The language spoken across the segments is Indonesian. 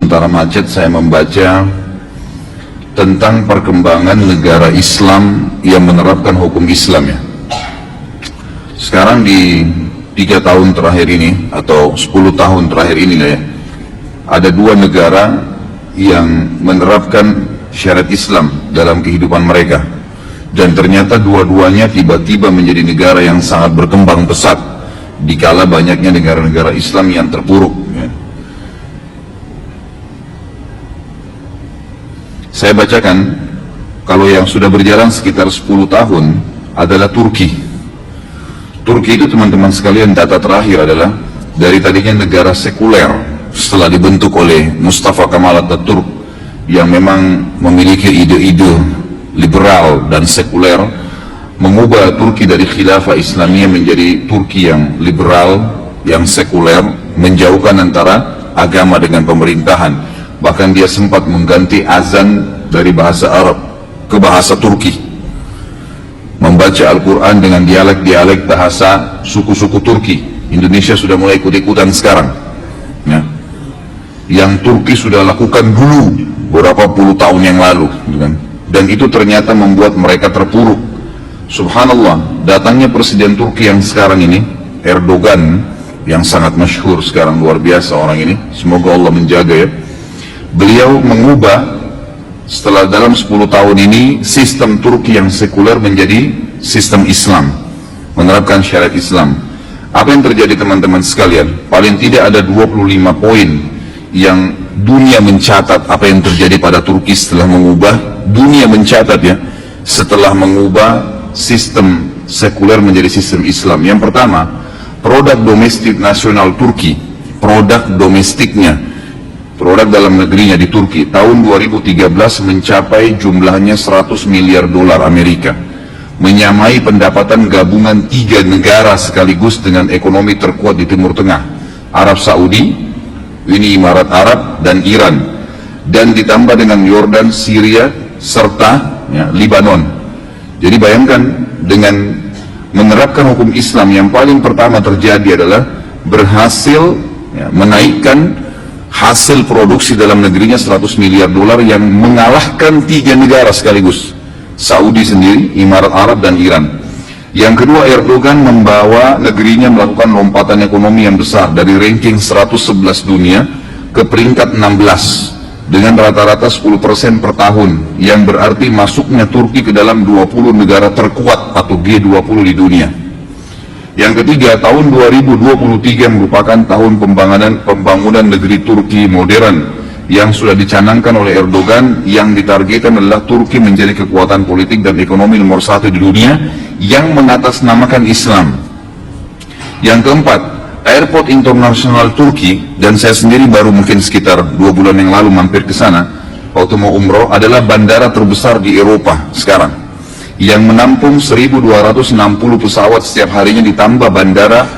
Antara macet saya membaca tentang perkembangan negara Islam yang menerapkan hukum Islam ya. Sekarang di 3 tahun terakhir ini atau 10 tahun terakhir ini lah ya, ada 2 negara yang menerapkan syariat Islam dalam kehidupan mereka, dan ternyata dua-duanya tiba-tiba menjadi negara yang sangat berkembang pesat dikala banyaknya negara-negara Islam yang terpuruk ya. Saya bacakan, kalau yang sudah berjalan sekitar 10 tahun adalah Turki. Turki itu teman-teman sekalian, data terakhir adalah dari tadinya negara sekuler setelah dibentuk oleh Mustafa Kemal Atatürk yang memang memiliki ide-ide liberal dan sekuler, mengubah Turki dari khilafah Islamiyah menjadi Turki yang liberal, yang sekuler, menjauhkan antara agama dengan pemerintahan. Bahkan dia sempat mengganti azan dari bahasa Arab ke bahasa Turki, membaca Al-Quran dengan dialek-dialek bahasa suku-suku Turki. Indonesia sudah mulai ikut-ikutan sekarang ya. Yang Turki sudah lakukan dulu beberapa puluh tahun yang lalu kan? Dan itu ternyata membuat mereka terpuruk. Subhanallah, datangnya Presiden Turki yang sekarang ini, Erdogan, yang sangat masyhur sekarang, luar biasa orang ini, semoga Allah menjaga ya. Beliau mengubah setelah dalam 10 tahun ini sistem Turki yang sekuler menjadi sistem Islam, menerapkan syariat Islam. Apa yang terjadi teman-teman sekalian? Paling tidak ada 25 poin yang dunia mencatat apa yang terjadi pada Turki setelah mengubah, dunia mencatat ya, setelah mengubah sistem sekuler menjadi sistem Islam. Yang pertama, produk domestik nasional Turki, produk domestiknya, produk dalam negerinya di Turki tahun 2013 mencapai jumlahnya 100 miliar dolar Amerika, menyamai pendapatan gabungan 3 negara sekaligus dengan ekonomi terkuat di Timur Tengah, Arab Saudi, Uni Emirat Arab dan Iran, dan ditambah dengan Yordan, Syria serta ya, Lebanon. Jadi bayangkan, dengan menerapkan hukum Islam yang paling pertama terjadi adalah berhasil ya, menaikkan hasil produksi dalam negerinya 100 miliar dolar yang mengalahkan 3 negara sekaligus, Saudi sendiri, Emirat Arab dan Iran. Yang kedua, Erdogan membawa negerinya melakukan lompatan ekonomi yang besar dari ranking 111 dunia ke peringkat 16 dengan rata-rata 10% per tahun, yang berarti masuknya Turki ke dalam 20 negara terkuat atau G20 di dunia. Yang ketiga, tahun 2023 merupakan tahun pembangunan negeri Turki modern yang sudah dicanangkan oleh Erdogan, yang ditargetkan adalah Turki menjadi kekuatan politik dan ekonomi nomor 1 di dunia yang mengatasnamakan Islam. Yang keempat, airport internasional Turki, dan saya sendiri baru mungkin sekitar 2 bulan yang lalu mampir ke sana waktu mau umroh, adalah bandara terbesar di Eropa sekarang, yang menampung 1.260 pesawat setiap harinya, ditambah bandara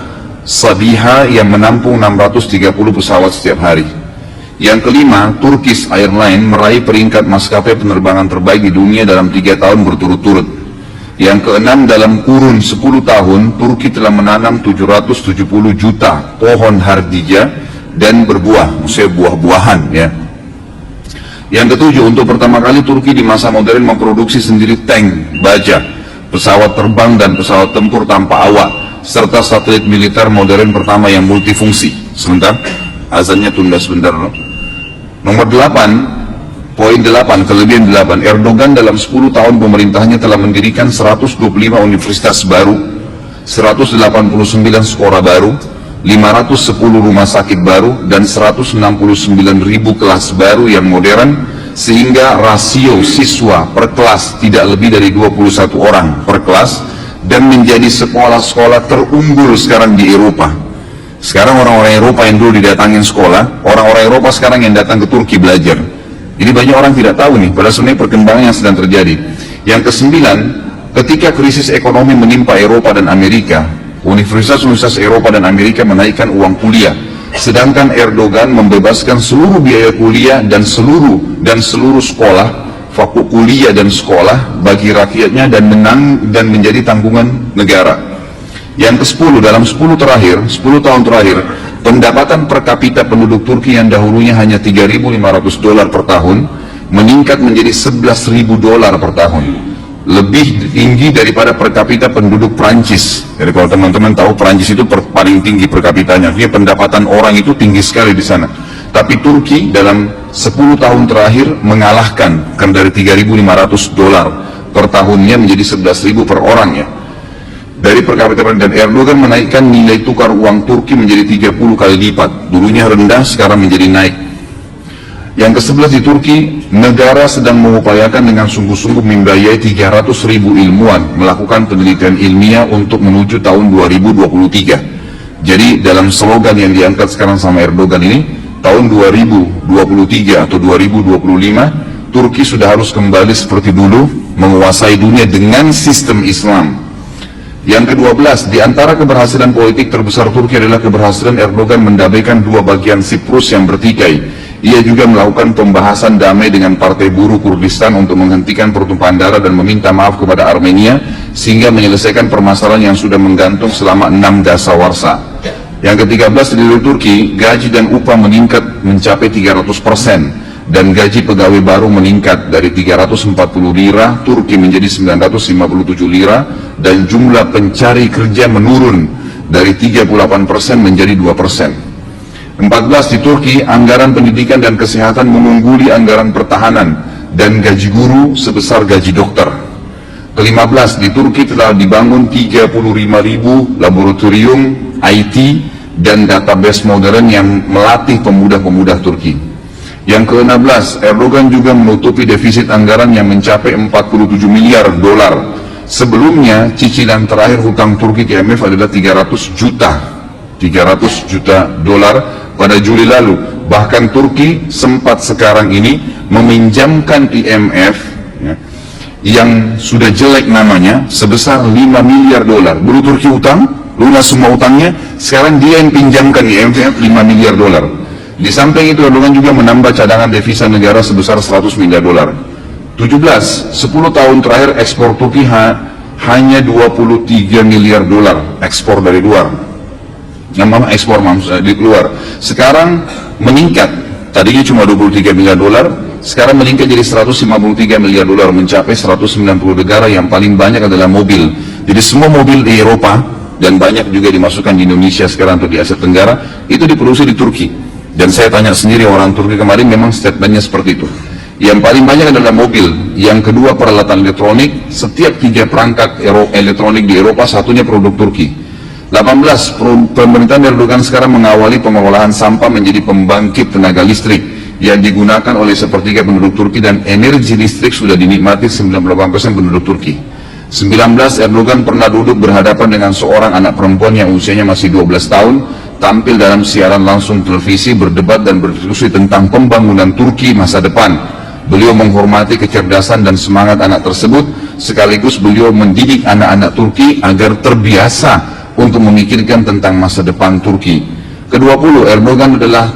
Sabiha yang menampung 630 pesawat setiap hari. Yang kelima, Turkish Airlines meraih peringkat maskapai penerbangan terbaik di dunia dalam 3 tahun berturut-turut. Yang keenam, dalam kurun 10 tahun, Turki telah menanam 770 juta pohon hardija dan berbuah, maksudnya buah-buahan ya. Yang ketujuh, untuk pertama kali Turki di masa modern memproduksi sendiri tank, baja, pesawat terbang dan pesawat tempur tanpa awak, serta satelit militer modern pertama yang multifungsi. Sebentar, azannya tunda sebentar loh. Nomor 8, poin 8, kelebihan 8, Erdogan dalam 10 tahun pemerintahnya telah mendirikan 125 universitas baru, 189 sekolah baru, 510 rumah sakit baru, dan 169.000 kelas baru yang modern, sehingga rasio siswa per kelas tidak lebih dari 21 orang per kelas, dan menjadi sekolah-sekolah terunggul sekarang di Eropa. Sekarang orang-orang Eropa yang dulu didatangin sekolah, orang-orang Eropa sekarang yang datang ke Turki belajar. Jadi banyak orang tidak tahu nih, padahal sebenarnya perkembangan yang sedang terjadi. Yang kesembilan, ketika krisis ekonomi menimpa Eropa dan Amerika, universitas-universitas Eropa dan Amerika menaikkan uang kuliah, sedangkan Erdogan membebaskan seluruh biaya kuliah dan seluruh sekolah, fakultas kuliah dan sekolah bagi rakyatnya, dan menjadi tanggungan negara. Yang ke-10, dalam 10 tahun terakhir, pendapatan per kapita penduduk Turki yang dahulunya hanya $3.500 per tahun, meningkat menjadi $11.000 per tahun. Lebih tinggi daripada per kapita penduduk Prancis. Jadi kalau teman-teman tahu, Prancis itu paling tinggi per kapitanya, artinya pendapatan orang itu tinggi sekali di sana. Tapi Turki dalam 10 tahun terakhir mengalahkan, kan dari $3.500 per tahunnya menjadi $11.000 per orang ya. Dari per kapita, dan Erdogan menaikkan nilai tukar uang Turki menjadi 30 kali lipat. Dulunya rendah, sekarang menjadi naik. Yang ke-11 di Turki, negara sedang mengupayakan dengan sungguh-sungguh membiayai 300.000 ilmuwan melakukan penelitian ilmiah untuk menuju tahun 2023. Jadi dalam slogan yang diangkat sekarang sama Erdogan ini, tahun 2023 atau 2025, Turki sudah harus kembali seperti dulu, menguasai dunia dengan sistem Islam. Yang ke-12, di antara keberhasilan politik terbesar Turki adalah keberhasilan Erdogan mendamaikan dua bagian Siprus yang bertikai. Ia juga melakukan pembahasan damai dengan Partai Buruh Kurdistan untuk menghentikan pertumpahan darah dan meminta maaf kepada Armenia, sehingga menyelesaikan permasalahan yang sudah menggantung selama 6 dasawarsa. Yang ke-13, di Turki, gaji dan upah meningkat mencapai 300%, dan gaji pegawai baru meningkat dari 340 lira Turki menjadi 957 lira, dan jumlah pencari kerja menurun dari 38% menjadi 2%. 14, di Turki, anggaran pendidikan dan kesehatan mengungguli anggaran pertahanan dan gaji guru sebesar gaji dokter. Ke-15, di Turki telah dibangun 35.000 laboratorium IT dan database modern yang melatih pemuda-pemuda Turki. Yang ke-16, Erdogan juga menutupi defisit anggaran yang mencapai 47 miliar dolar. Sebelumnya, cicilan terakhir hutang Turki ke IMF adalah 300 juta dolar pada Juli lalu. Bahkan Turki sempat sekarang ini meminjamkan IMF ya, yang sudah jelek namanya sebesar 5 miliar dolar. Dulu Turki utang, lunas semua utangnya, sekarang dia yang pinjamkan IMF 5 miliar dolar. Di samping itu Erdogan juga menambah cadangan devisa negara sebesar 100 miliar dolar. 17, 10 tahun terakhir ekspor Turki hanya 23 miliar dolar ekspor dari luar. Ekspor di luar sekarang meningkat, tadinya cuma 23 miliar dolar, sekarang meningkat jadi 153 miliar dolar, mencapai 190 negara. Yang paling banyak adalah mobil. Jadi semua mobil di Eropa dan banyak juga dimasukkan di Indonesia sekarang atau di Asia Tenggara itu diproduksi di Turki. Dan saya tanya sendiri orang Turki kemarin, memang statementnya seperti itu. Yang paling banyak adalah mobil, yang kedua peralatan elektronik. Setiap 3 perangkat elektronik di Eropa, satunya produk Turki. 18, pemerintahan Erdogan sekarang mengawali pengolahan sampah menjadi pembangkit tenaga listrik yang digunakan oleh sepertiga penduduk Turki, dan energi listrik sudah dinikmati 98% penduduk Turki. 19, Erdogan pernah duduk berhadapan dengan seorang anak perempuan yang usianya masih 12 tahun, tampil dalam siaran langsung televisi, berdebat dan berdiskusi tentang pembangunan Turki masa depan. Beliau menghormati kecerdasan dan semangat anak tersebut, sekaligus beliau mendidik anak-anak Turki agar terbiasa untuk memikirkan tentang masa depan Turki. Ke-20, Erdogan adalah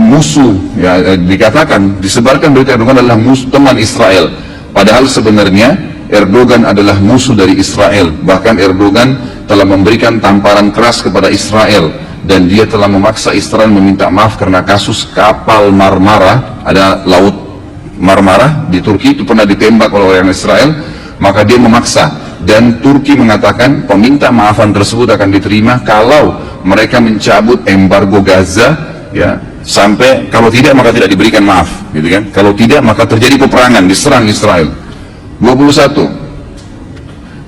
musuh, ya, dikatakan, disebarkan berita Erdogan adalah teman Israel. Padahal sebenarnya Erdogan adalah musuh dari Israel. Bahkan Erdogan telah memberikan tamparan keras kepada Israel, dan dia telah memaksa Israel meminta maaf karena kasus kapal Marmara. Ada laut Marmara di Turki itu pernah ditembak oleh orang Israel, maka dia memaksa. Dan Turki mengatakan peminta maafan tersebut akan diterima kalau mereka mencabut embargo Gaza, ya, sampai kalau tidak maka tidak diberikan maaf, gitu kan? Kalau tidak maka terjadi peperangan, diserang Israel. 21,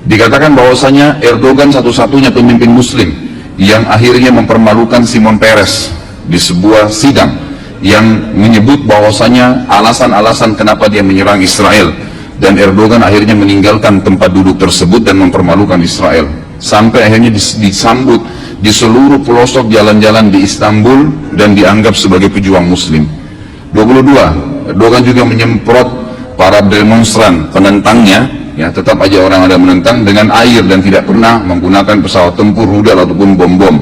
dikatakan bahwasanya Erdogan satu-satunya pemimpin Muslim yang akhirnya mempermalukan Shimon Peres di sebuah sidang yang menyebut bahwasanya alasan-alasan kenapa dia menyerang Israel. Dan Erdogan akhirnya meninggalkan tempat duduk tersebut dan mempermalukan Israel, sampai akhirnya disambut di seluruh pelosok jalan-jalan di Istanbul dan dianggap sebagai pejuang Muslim. 22, Erdogan juga menyemprot para demonstran penentangnya, ya, tetap aja orang ada menentang, dengan air dan tidak pernah menggunakan pesawat tempur, rudal ataupun bom-bom.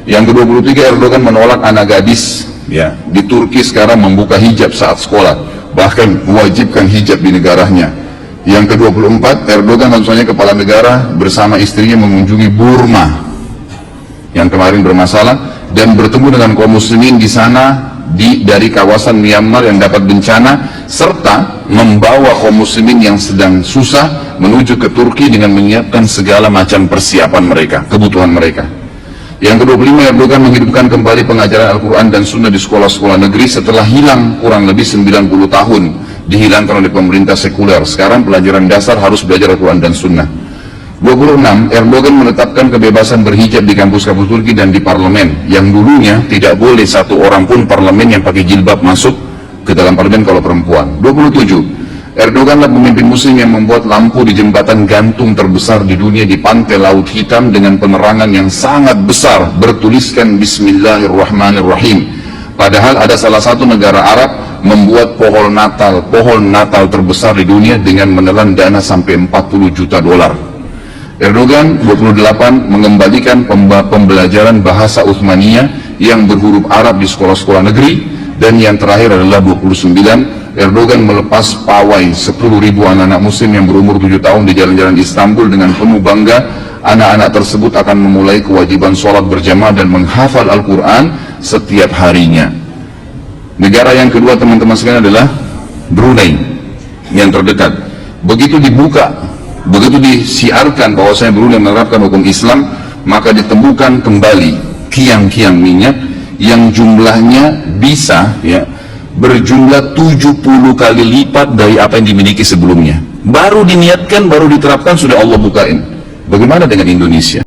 Yang ke-23, Erdogan menolak anak gadis, ya, di Turki sekarang membuka hijab saat sekolah, bahkan mewajibkan hijab di negaranya. Yang ke-24, Erdogan tentunya kepala negara bersama istrinya mengunjungi Burma yang kemarin bermasalah, dan bertemu dengan kaum muslimin di sana dari kawasan Myanmar yang dapat bencana, serta membawa kaum muslimin yang sedang susah menuju ke Turki dengan menyiapkan segala macam persiapan mereka, kebutuhan mereka. Yang ke-25, Erdogan menghidupkan kembali pengajaran Al-Quran dan Sunnah di sekolah-sekolah negeri setelah hilang kurang lebih 90 tahun dihilangkan oleh pemerintah sekuler. Sekarang pelajaran dasar harus belajar Al-Quran dan Sunnah. 26, Erdogan menetapkan kebebasan berhijab di kampus-kampus Turki dan di parlemen, yang dulunya tidak boleh satu orang pun parlemen yang pakai jilbab masuk ke dalam parlemen kalau perempuan. 27, Erdoganlah pemimpin muslim yang membuat lampu di jembatan gantung terbesar di dunia di pantai Laut Hitam dengan penerangan yang sangat besar bertuliskan Bismillahirrahmanirrahim. Padahal ada salah satu negara Arab membuat pohon Natal terbesar di dunia dengan menelan dana sampai 40 juta dolar. Erdogan 28 mengembalikan pembelajaran bahasa Uthmaniyah yang berhuruf Arab di sekolah-sekolah negeri. Dan yang terakhir adalah 29, Erdogan melepas pawai 10.000 anak-anak muslim yang berumur 7 tahun di jalan-jalan Istanbul dengan penuh bangga. Anak-anak tersebut akan memulai kewajiban sholat berjamaah dan menghafal Al-Quran setiap harinya. Negara yang kedua teman-teman sekalian adalah Brunei yang terdekat. Begitu dibuka, begitu disiarkan bahwasanya Brunei menerapkan hukum Islam, maka ditemukan kembali kiang-kiang minyak yang jumlahnya bisa berjumlah 70 kali lipat dari apa yang dimiliki sebelumnya. Baru diniatkan, baru diterapkan, sudah Allah bukain. Bagaimana dengan Indonesia?